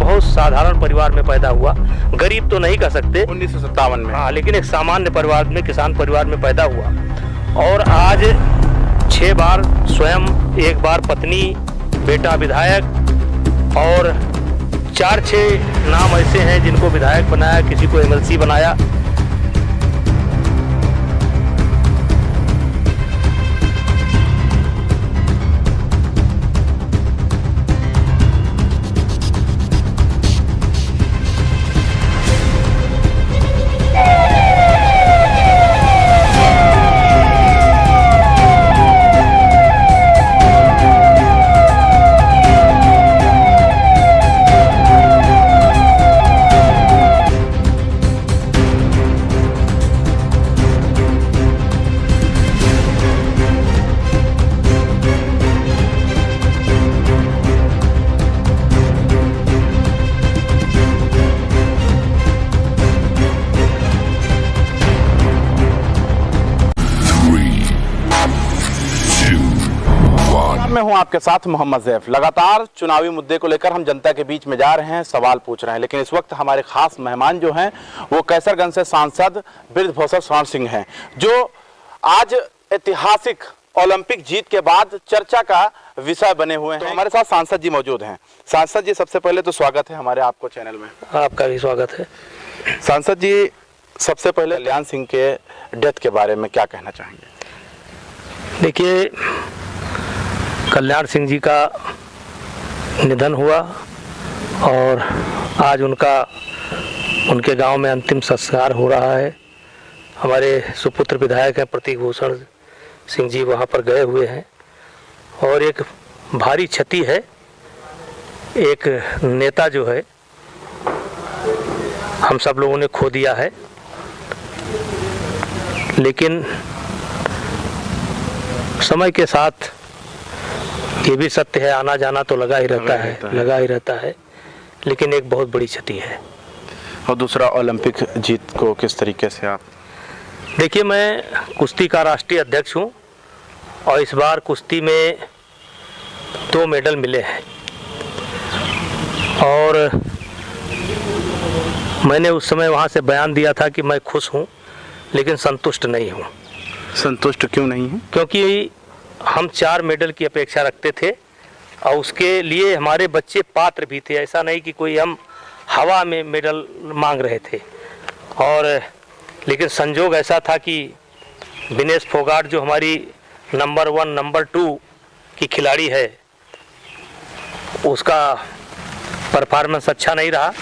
बहुत साधारण परिवार में पैदा हुआ, गरीब तो नहीं कह सकते, 1957 में। हाँ, लेकिन एक सामान्य परिवार में, किसान परिवार में पैदा हुआ। और आज 6 बार स्वयं, 1 बार पत्नी, बेटा विधायक और 4-6 नाम ऐसे हैं जिनको विधायक बनाया, किसी को एमएलसी बनाया। मैं हूं आपके साथ मोहम्मद ज़ैफ। लगातार चुनावी मुद्दे को लेकर हम जनता के बीच में जा रहे हैं, सवाल पूछ रहे हैं, लेकिन इस वक्त हमारे खास मेहमान जो हैं वो कैसरगंज से सांसद बृजभूषण शरण सिंह हैं, जो आज ऐतिहासिक ओलंपिक जीत के बाद चर्चा का विषय बने हुए हैं। तो हमारे साथ सांसद जी मौजूद हैं। सांसद जी, सबसे पहले तो स्वागत है हमारे आपको चैनल में। आपका भी स्वागत है। सांसद जी, सबसे पहले कल्याण सिंह के डेथ के बारे में क्या कहना चाहेंगे? देखिए, कल्याण सिंह जी का निधन हुआ और आज उनके गांव में अंतिम संस्कार हो रहा है। हमारे सुपुत्र विधायक हैं प्रतीक भूषण सिंह जी, वहां पर गए हुए हैं और एक भारी क्षति है। एक नेता जो है हम सब लोगों ने खो दिया है, लेकिन समय के साथ ये भी सत्य है, आना जाना तो लगा ही रहता है, लेकिन एक बहुत बड़ी क्षति है। और दूसरा, ओलंपिक जीत को किस तरीके से आप? देखिए, मैं कुश्ती का राष्ट्रीय अध्यक्ष हूँ और इस बार कुश्ती में 2 मेडल मिले हैं और मैंने उस समय वहाँ से बयान दिया था कि मैं खुश हूँ लेकिन संतुष्ट नहीं हूँ। संतुष्ट क्यों नहीं है? क्योंकि हम 4 मेडल की अपेक्षा रखते थे और उसके लिए हमारे बच्चे पात्र भी थे। ऐसा नहीं कि कोई हम हवा में मेडल मांग रहे थे। और लेकिन संजोग ऐसा था कि विनेश फोगाट जो हमारी नंबर 1 नंबर 2 की खिलाड़ी है, उसका परफॉर्मेंस अच्छा नहीं रहा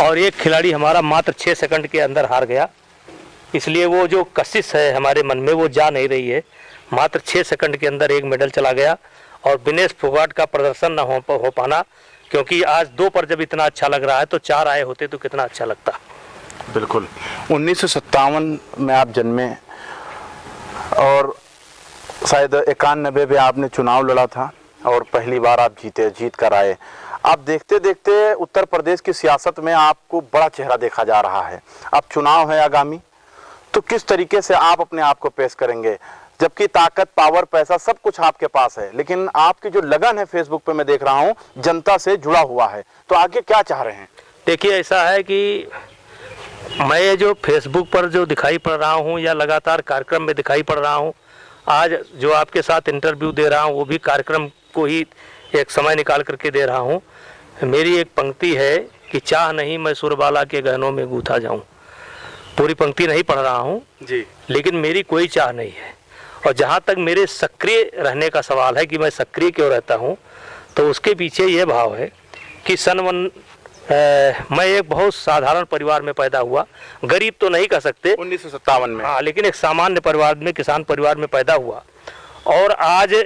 और एक खिलाड़ी हमारा मात्र 6 सेकंड के अंदर हार गया। इसलिए वो जो कशिश है हमारे मन में वो जा नहीं रही है। मात्र 6 सेकंड के अंदर 1 मेडल चला गया और विनेश फोगाट का प्रदर्शन न हो पाना, क्योंकि आज 2 पर जब इतना अच्छा लग रहा है तो 4 आए होते तो कितना अच्छा लगता। बिल्कुल। 1957 में आप जन्मे और शायद 91 में आपने चुनाव लड़ा था और पहली बार आप जीत कर आए। आप देखते देखते उत्तर प्रदेश की सियासत में आपको बड़ा चेहरा देखा जा रहा है। अब चुनाव है आगामी, तो किस तरीके से आप अपने आप को पेश करेंगे? जबकि ताकत, पावर, पैसा सब कुछ आपके पास है, लेकिन आपकी जो लगन है फेसबुक पे मैं देख रहा हूँ जनता से जुड़ा हुआ है, तो आगे क्या चाह रहे हैं? देखिए, ऐसा है कि मैं जो फेसबुक पर जो दिखाई पड़ रहा हूँ या लगातार कार्यक्रम में दिखाई पड़ रहा हूँ, आज जो आपके साथ इंटरव्यू दे रहा हूँ वो भी कार्यक्रम को ही एक समय निकाल करके दे रहा हूँ। मेरी एक पंक्ति है कि चाह नहीं मैं सुरबाला के गहनों में गूंथा जाऊँ। पूरी पंक्ति नहीं पढ़ रहा हूँ जी, लेकिन मेरी कोई चाह नहीं है। और जहाँ तक मेरे सक्रिय रहने का सवाल है कि मैं सक्रिय क्यों रहता हूँ, तो उसके पीछे ये भाव है कि मैं एक बहुत साधारण परिवार में पैदा हुआ, गरीब तो नहीं कह सकते, 1957 में, हाँ, लेकिन एक सामान्य परिवार में, किसान परिवार में पैदा हुआ। और आज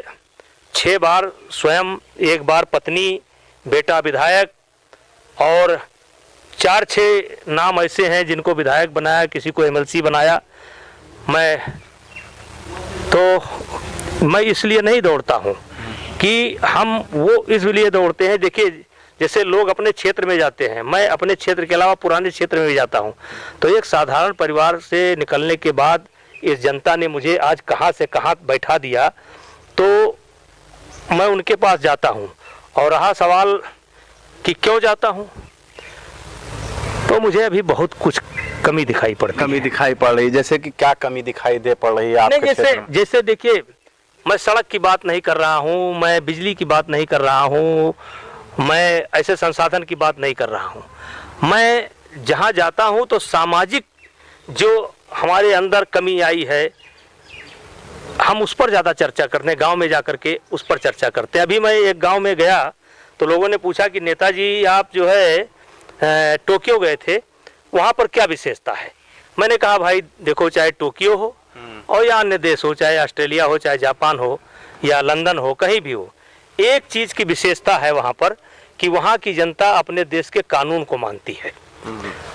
6 बार स्वयं, 1 बार पत्नी, बेटा विधायक और 4-6 नाम ऐसे हैं जिनको विधायक बनाया, किसी को एमएलसी बनाया। मैं इसलिए नहीं दौड़ता हूँ कि हम वो इसलिए दौड़ते हैं। देखिए, जैसे लोग अपने क्षेत्र में जाते हैं, मैं अपने क्षेत्र के अलावा पुराने क्षेत्र में भी जाता हूँ। तो एक साधारण परिवार से निकलने के बाद इस जनता ने मुझे आज कहाँ से कहाँ बैठा दिया, तो मैं उनके पास जाता हूँ। और रहा सवाल कि क्यों जाता हूँ, तो मुझे अभी बहुत कुछ कमी दिखाई पड़ती है। कमी दिखाई पड़ रही, जैसे कि क्या कमी दिखाई दे पड़ रही है आपके नहीं, क्षेत्र में? जैसे देखिए, मैं सड़क की बात नहीं कर रहा हूँ, मैं बिजली की बात नहीं कर रहा हूँ, मैं ऐसे संसाधन की बात नहीं कर रहा हूँ। मैं जहाँ जाता हूँ तो सामाजिक जो हमारे अंदर कमी आई है, हम उस पर ज़्यादा चर्चा करते हैं। गांव में जाकर के उस पर चर्चा करते हैं। अभी मैं एक गांव में गया तो लोगों ने पूछा कि नेताजी आप जो है टोक्यो गए थे, वहाँ पर क्या विशेषता है। मैंने कहा भाई देखो, चाहे टोक्यो हो और या अन्य देश हो, चाहे ऑस्ट्रेलिया हो, चाहे जापान हो या लंदन हो, कहीं भी हो, एक चीज़ की विशेषता है वहाँ पर कि वहाँ की जनता अपने देश के कानून को मानती है।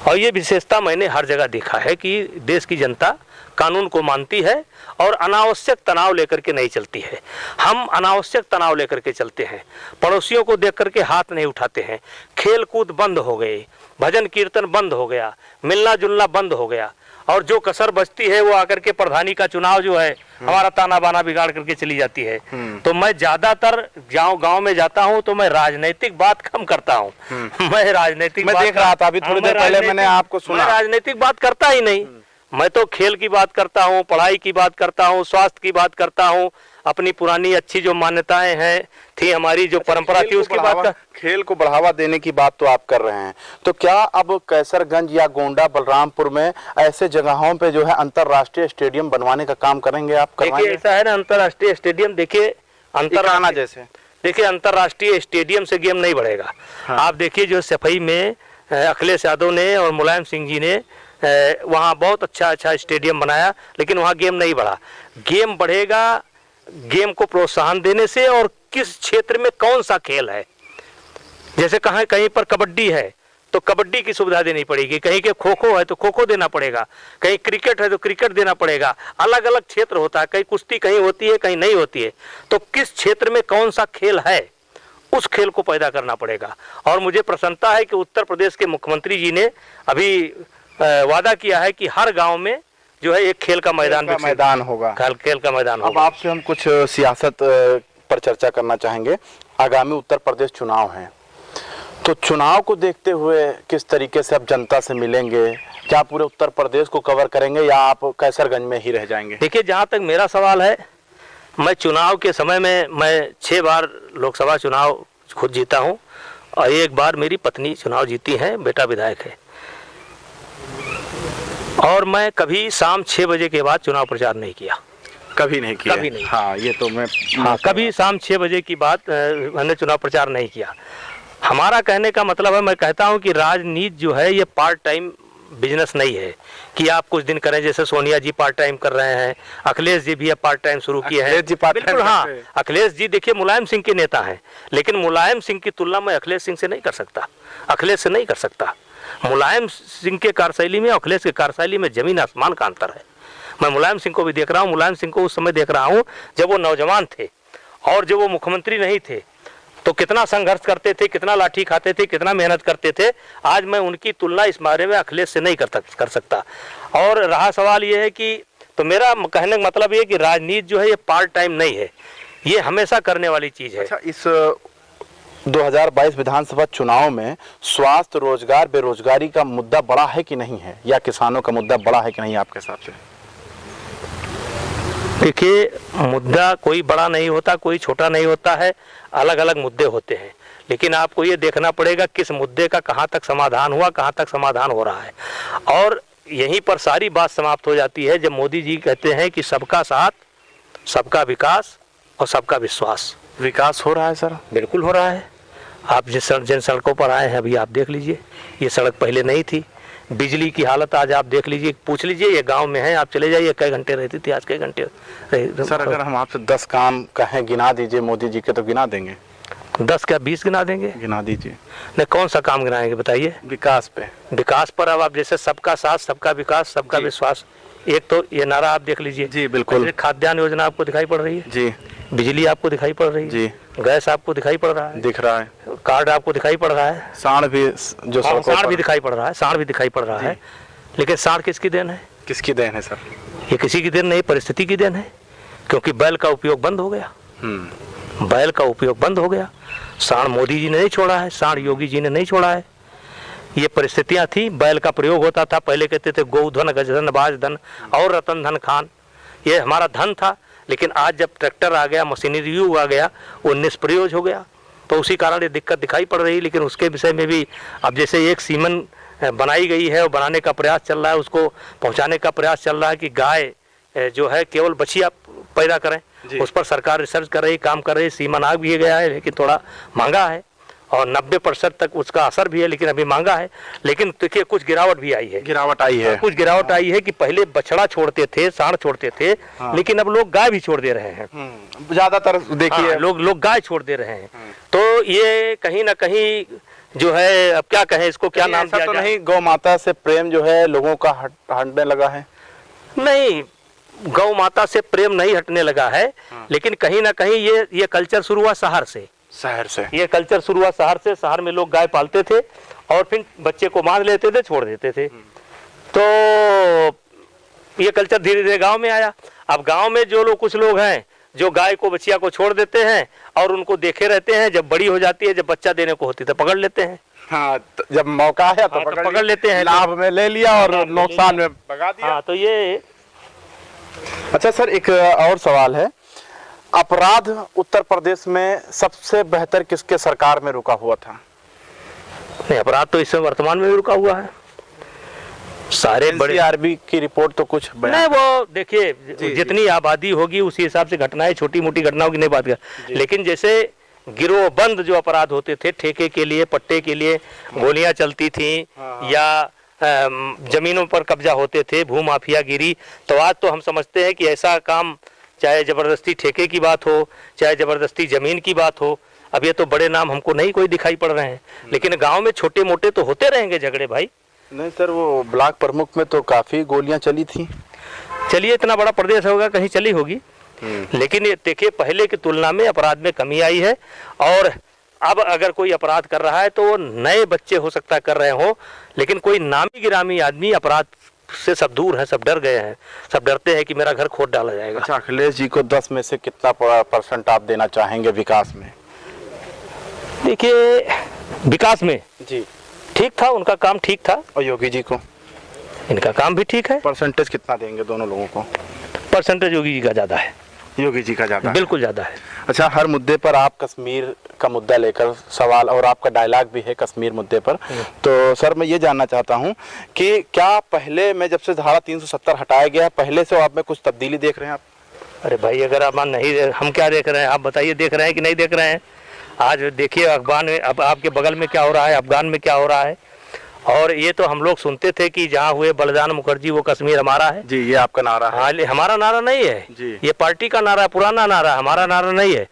और ये विशेषता मैंने हर जगह देखा है कि देश की जनता कानून को मानती है और अनावश्यक तनाव लेकर के नहीं चलती है। हम अनावश्यक तनाव लेकर के चलते हैं, पड़ोसियों को देख करके हाथ नहीं उठाते हैं, खेल कूद बंद हो गए, भजन कीर्तन बंद हो गया, मिलना जुलना बंद हो गया, और जो कसर बचती है वो आकर के प्रधानी का चुनाव जो है हमारा ताना बाना बिगाड़ करके चली जाती है। तो मैं ज्यादातर गांव में जाता हूं तो मैं राजनीतिक बात कम करता हूं। मैं राजनीतिक मैं देख रहा था अभी थोड़ी देर पहले मैंने आपको सुना, मैं राजनीतिक बात करता ही नहीं। मैं तो खेल की बात करता हूँ, पढ़ाई की बात करता हूँ, स्वास्थ्य की बात करता हूँ, अपनी पुरानी अच्छी जो मान्यताएं हैं थी, हमारी जो परंपरा थी उसकी बात कर। खेल को बढ़ावा देने की बात तो आप कर रहे हैं, तो क्या अब कैसरगंज या गोंडा बलरामपुर में ऐसे जगहों पे जो है अंतरराष्ट्रीय स्टेडियम बनवाने का काम करेंगे आप? देखिए ऐसा है ना, अंतरराष्ट्रीय स्टेडियम, देखिए अंतरराष्ट्रीय स्टेडियम से गेम नहीं बढ़ेगा। हाँ। आप देखिए जो सफाई में अखिलेश यादव ने और मुलायम सिंह जी ने वहाँ बहुत अच्छा स्टेडियम बनाया, लेकिन वहाँ गेम नहीं बढ़ा। गेम बढ़ेगा गेम को प्रोत्साहन देने से, और किस क्षेत्र में कौन सा खेल है। जैसे कहीं पर कबड्डी है तो कबड्डी की सुविधा देनी पड़ेगी, कहीं के खो खो है तो खो खो देना पड़ेगा, कहीं क्रिकेट है तो क्रिकेट देना पड़ेगा। अलग अलग क्षेत्र होता है, कहीं कुश्ती कहीं होती है कहीं नहीं होती है। तो किस क्षेत्र में कौन सा खेल है उस खेल को पैदा करना पड़ेगा। और मुझे प्रसन्नता है कि उत्तर प्रदेश के मुख्यमंत्री जी ने अभी वादा किया है कि हर गांव में जो है एक खेल का मैदान होगा, खेल का मैदान होगा। अब आपसे हम कुछ सियासत पर चर्चा करना चाहेंगे। आगामी उत्तर प्रदेश चुनाव हैं, तो चुनाव को देखते हुए किस तरीके से आप जनता से मिलेंगे? क्या पूरे उत्तर प्रदेश को कवर करेंगे या आप कैसरगंज में ही रह जाएंगे? देखिए, जहाँ तक मेरा सवाल है, मैं चुनाव के समय में मैं 6 बार लोकसभा चुनाव खुद जीता हूँ और 1 बार मेरी पत्नी चुनाव जीती है, बेटा विधायक है। और मैं कभी शाम 6 बजे के बाद चुनाव प्रचार नहीं किया, कभी नहीं किया। कभी नहीं। हाँ, ये तो मैं कभी शाम 6 बजे की बात मैंने चुनाव प्रचार नहीं किया। हमारा कहने का मतलब है, मैं कहता हूं कि राजनीति जो है ये पार्ट टाइम बिजनेस नहीं है कि आप कुछ दिन करें। जैसे सोनिया जी पार्ट टाइम कर रहे हैं, अखिलेश जी भी अब पार्ट टाइम शुरू किए हैं। बिल्कुल हाँ, अखिलेश जी देखिए मुलायम सिंह के नेता हैं, लेकिन मुलायम सिंह की तुलना मैं अखिलेश सिंह से नहीं कर सकता, अखिलेश से नहीं कर सकता। मुलायम सिंह के कार्यशैली में अखिलेश के कार्यशैली में जमीन आसमान का अंतर है। मैं मुलायम सिंह को भी देख रहा हूँ, मुलायम सिंह को उस समय देख रहा हूँ जब वो नौजवान थे और जब वो मुख्यमंत्री नहीं थे तो कितना संघर्ष करते थे, कितना लाठी खाते थे, कितना मेहनत करते थे। आज मैं उनकी तुलना इस बारे में अखिलेश से नहीं कर सकता। और रहा सवाल ये है कि, तो मेरा कहने का मतलब ये कि राजनीति जो है ये पार्ट टाइम नहीं है, ये हमेशा करने वाली चीज है। अच्छा, इस 2022 विधानसभा चुनाव में स्वास्थ्य, रोजगार, बेरोजगारी का मुद्दा बड़ा है कि नहीं है, या किसानों का मुद्दा बड़ा है कि नहीं आपके हिसाब से? देखिए, मुद्दा कोई बड़ा नहीं होता, कोई छोटा नहीं होता है, अलग अलग मुद्दे होते हैं। लेकिन आपको ये देखना पड़ेगा किस मुद्दे का कहाँ तक समाधान हुआ, कहाँ तक समाधान हो रहा है। और यहीं पर सारी बात समाप्त हो जाती है जब मोदी जी कहते हैं कि सबका साथ, सबका विकास और सबका विश्वास। विकास हो रहा है सर? बिल्कुल हो रहा है। आप जिन सड़कों पर आए हैं अभी आप देख लीजिए, ये सड़क पहले नहीं थी। बिजली की हालत आज आप देख लीजिए, पूछ लीजिए, ये गांव में है, आप चले जाइए, कई घंटे रहती थी, आज कई घंटे सर अगर हम आपसे 10 काम कहें गिना दीजिए मोदी जी के, तो गिना देंगे? 10 क्या 20 गिना देंगे? गिना दीजिए। नहीं, कौन सा काम गिनाएंगे बताइए? विकास पे। विकास पर अब आप जैसे सबका साथ, सबका विकास, सबका विश्वास, एक तो ये नारा आप देख लीजिए। जी बिल्कुल। खाद्यान्न योजना आपको दिखाई पड़ रही है जी, बिजली आपको दिखाई पड़ रही है जी, गैस आपको दिखाई पड़ रहा है, दिख रहा है, कार्ड आपको दिखाई पड़ रहा है, सांड भी जो सांड भी दिखाई पड़ रहा है, सांड भी दिखाई पड़ रहा है। लेकिन सांड किसकी देन है? किसकी देन है सर? ये किसी की देन नहीं, परिस्थिति की देन है, क्योंकि बैल का उपयोग बंद हो गया। बैल का उपयोग बंद हो गया। सांड मोदी जी ने नहीं छोड़ा है, सांड योगी जी ने नहीं छोड़ा है। ये परिस्थितियां थी, बैल का प्रयोग होता था। पहले कहते थे गौधन गजधन बाजधन और रतन धन खान, ये हमारा धन था। लेकिन आज जब ट्रैक्टर आ गया, मशीनरी युग आ गया, वो निष्प्रयोज हो गया, तो उसी कारण ये दिक्कत दिखाई पड़ रही है। लेकिन उसके विषय में भी अब जैसे एक सीमन बनाई गई है और बनाने का प्रयास चल रहा है, उसको पहुंचाने का प्रयास चल रहा है कि गाय जो है केवल बछिया पैदा करें, उस पर सरकार रिसर्च कर रही, काम कर रही। सीमन आ भी गया है, लेकिन थोड़ा महंगा है और 90% तक उसका असर भी है, लेकिन अभी महंगा है। लेकिन देखिए कुछ गिरावट भी आई है, कुछ गिरावट आई है कि पहले बछड़ा छोड़ते थे, सांड छोड़ते थे, लेकिन अब लोग गाय भी छोड़ दे रहे हैं। ज्यादातर देखिए लोग गाय छोड़ दे रहे हैं। तो ये कहीं ना कहीं जो है, अब क्या कहें इसको, क्या नाम दिया तो जाए? नहीं, गौ माता से प्रेम जो है लोगों का हटने लगा है? नहीं, गौ माता से प्रेम नहीं हटने लगा है, लेकिन कहीं ना कहीं ये कल्चर शुरू हुआ शहर से। ये कल्चर शुरू हुआ शहर से। शहर में लोग गाय पालते थे और फिर बच्चे को बांध लेते थे, छोड़ देते थे। तो ये कल्चर धीरे धीरे गांव में आया। अब गांव में जो कुछ लोग हैं जो गाय को, बच्चिया को छोड़ देते हैं और उनको देखे रहते हैं। जब बड़ी हो जाती है, जब बच्चा देने को होती है तो पकड़ लेते हैं। हाँ, तो जब मौका है तो पकड़ लेते हैं, लाभ में ले लिया और नुकसान में भगा दिया। हाँ, तो ये। अच्छा सर, एक और सवाल है, अपराध उत्तर प्रदेश में सबसे बेहतर किसके सरकार में रुका हुआ था? नहीं, अपराध तो इस वर्तमान में भी रुका हुआ है। सारे बड़े आरबी की रिपोर्ट तो कुछ नहीं, वो देखिए जितनी आबादी होगी उसी हिसाब से घटनाएं, छोटी मोटी घटनाओं की नहीं बात कर, लेकिन जैसे गिरोहबंद जो अपराध होते थे, ठेके के लिए, पट्टे के लिए गोलियां चलती थी, या जमीनों पर कब्जा होते थे, भूमाफियागिरी, तो आज तो हम समझते हैं कि ऐसा काम, चाहे जबरदस्ती ठेके की बात हो, चाहे जबरदस्ती जमीन की बात हो, अब ये तो बड़े नाम हमको नहीं कोई दिखाई पड़ रहे हैं। लेकिन गांव में छोटे मोटे तो होते रहेंगे झगड़े भाई। नहीं सर, वो ब्लॉक प्रमुख में तो काफी गोलियां चली थी। चलिए, इतना बड़ा प्रदेश होगा, कहीं चली होगी, लेकिन ये देखिए पहले की तुलना में अपराध में कमी आई है। और अब अगर कोई अपराध कर रहा है तो वो नए बच्चे हो सकता है कर रहे हो, लेकिन कोई नामी गिरामी आदमी अपराध से सब दूर है, सब डर गए हैं, सब डरते हैं कि मेरा घर खोद डाला जाएगा। अच्छा, अखिलेश जी को 10 में से कितना % आप देना चाहेंगे विकास में? देखिए, विकास में जी ठीक था, उनका काम ठीक था। और योगी जी को? इनका काम भी ठीक है। परसेंटेज कितना देंगे दोनों लोगों को? परसेंटेज योगी जी का ज्यादा है। योगी जी का ज्यादा? बिल्कुल ज्यादा है। अच्छा, हर मुद्दे पर आप कश्मीर का मुद्दा लेकर सवाल, और आपका डायलॉग भी है कश्मीर मुद्दे पर, तो सर मैं ये जानना चाहता हूँ कि क्या पहले में, जब से धारा 370 हटाया गया, पहले से आप में कुछ तब्दीली देख रहे हैं आप? अरे भाई, अगर आप नहीं, हम क्या देख रहे हैं, आप बताइए, देख रहे हैं कि नहीं देख रहे हैं? आज देखिए अफगान में, अब आपके बगल में क्या हो रहा है, अफगान में क्या हो रहा है। और ये तो हम लोग सुनते थे कि जहाँ हुए बलिदान मुखर्जी वो कश्मीर हमारा है। जी, ये आपका नारा है? हाँ, हमारा नारा नहीं है जी, ये पार्टी का नारा है, पुराना नारा, हमारा नारा नहीं है।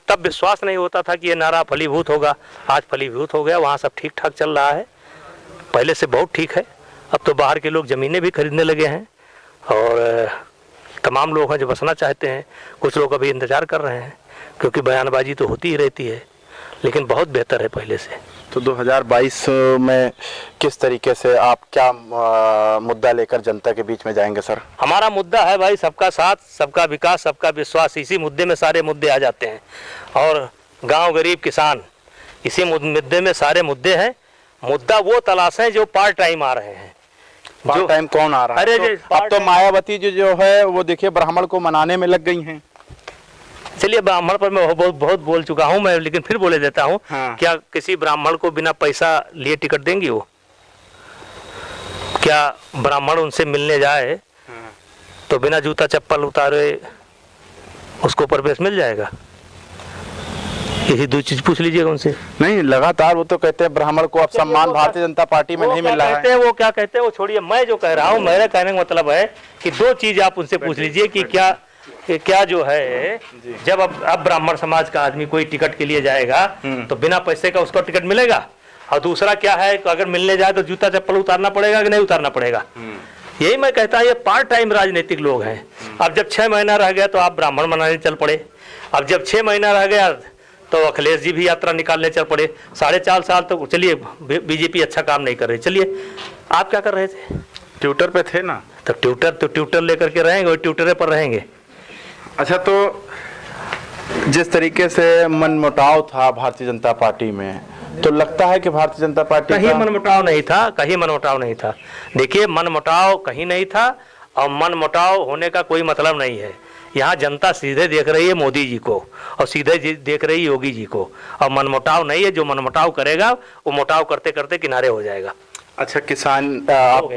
तब विश्वास नहीं होता था कि ये नारा फलीभूत होगा। आज फलीभूत हो गया, वहाँ सब ठीक ठाक चल रहा है, पहले से बहुत ठीक है। अब तो बाहर के लोग ज़मीनें भी खरीदने लगे हैं और तमाम लोग हैं जो बसना चाहते हैं। कुछ लोग अभी इंतज़ार कर रहे हैं, क्योंकि बयानबाजी तो होती ही रहती है, लेकिन बहुत बेहतर है पहले से। तो 2022 में किस तरीके से आप क्या मुद्दा लेकर जनता के बीच में जाएंगे सर? हमारा मुद्दा है भाई सबका साथ, सबका विकास, सबका विश्वास। इसी मुद्दे में सारे मुद्दे आ जाते हैं, और गांव, गरीब, किसान, इसी मुद्दे में सारे मुद्दे हैं। मुद्दा वो तलाश है जो पार्ट टाइम आ रहे हैं। पार्ट टाइम कौन आ रहा है? अरे अब तो मायावती जो है वो देखिए ब्राह्मण को मनाने में लग गई हैं। चलिए, ब्राह्मण पर मैं बहुत बोल चुका हूं मैं, लेकिन फिर बोले देता हूं। हाँ। क्या किसी ब्राह्मण को बिना पैसा लिए टिकट देंगी वो? क्या ब्राह्मण उनसे मिलने जाए तो बिना जूता चप्पल उतारे उसको प्रवेश मिल जाएगा? यही दो चीज पूछ लीजिएगा उनसे। नहीं, लगातार वो तो कहते हैं ब्राह्मण को अब सम्मान भारतीय जनता पार्टी में नहीं मिल रहा है। वो क्या कहते हैं वो छोड़िए, मैं जो कह रहा हूँ, मेरा कहने का मतलब है कि दो चीज आप उनसे पूछ लीजिए कि क्या जो है, जब अब ब्राह्मण समाज का आदमी कोई टिकट के लिए जाएगा तो बिना पैसे का उसको टिकट मिलेगा? और दूसरा क्या है, अगर मिलने जाए तो जूता चप्पल उतारना पड़ेगा कि नहीं उतारना पड़ेगा? यही मैं कहता हूँ, ये पार्ट टाइम राजनीतिक लोग हैं। अब जब 6 महीना रह गया तो आप ब्राह्मण मनाने चल पड़े। अब जब 6 महीना रह गया तो अखिलेश जी भी यात्रा निकालने चल पड़े। 4.5 साल तो चलिए बीजेपी अच्छा काम नहीं कर रही। चलिए, आप क्या कर रहे थे? ट्विटर पे थे ना, तो ट्विटर लेकर के रहेंगे और ट्विटर पर रहेंगे। अच्छा, तो जिस तरीके से मनमुटाव था भारतीय जनता पार्टी में, तो लगता है कि भारतीय जनता पार्टी कहीं का मनमुटाव नहीं था, कहीं मनमुटाव नहीं था। देखिए, मनमुटाव कहीं नहीं था और मनमुटाव होने का कोई मतलब नहीं है। यहाँ जनता सीधे देख रही है मोदी जी को और सीधे देख रही है योगी जी को, और मनमुटाव नहीं है। जो मनमुटाव करेगा वो मुटाव करते करते किनारे हो जाएगा। अच्छा, किसान आप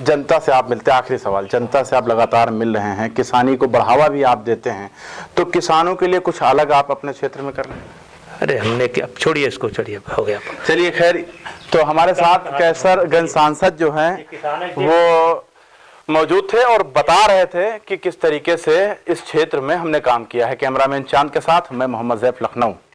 जनता से आप मिलते हैं, आखिरी सवाल, जनता से आप लगातार मिल रहे हैं, किसानी को बढ़ावा भी आप देते हैं, तो किसानों के लिए कुछ अलग आप अपने क्षेत्र में कर रहे हैं? अरे हमने क्या, छोड़िए इसको, छोड़िए, हो गया। चलिए खैर, तो हमारे साथ कैसरगंज सांसद जो हैं वो मौजूद थे और बता रहे थे कि किस तरीके से इस क्षेत्र में हमने काम किया है। कैमरामैन चांद के साथ मैं मोहम्मद जैफ, लखनऊ।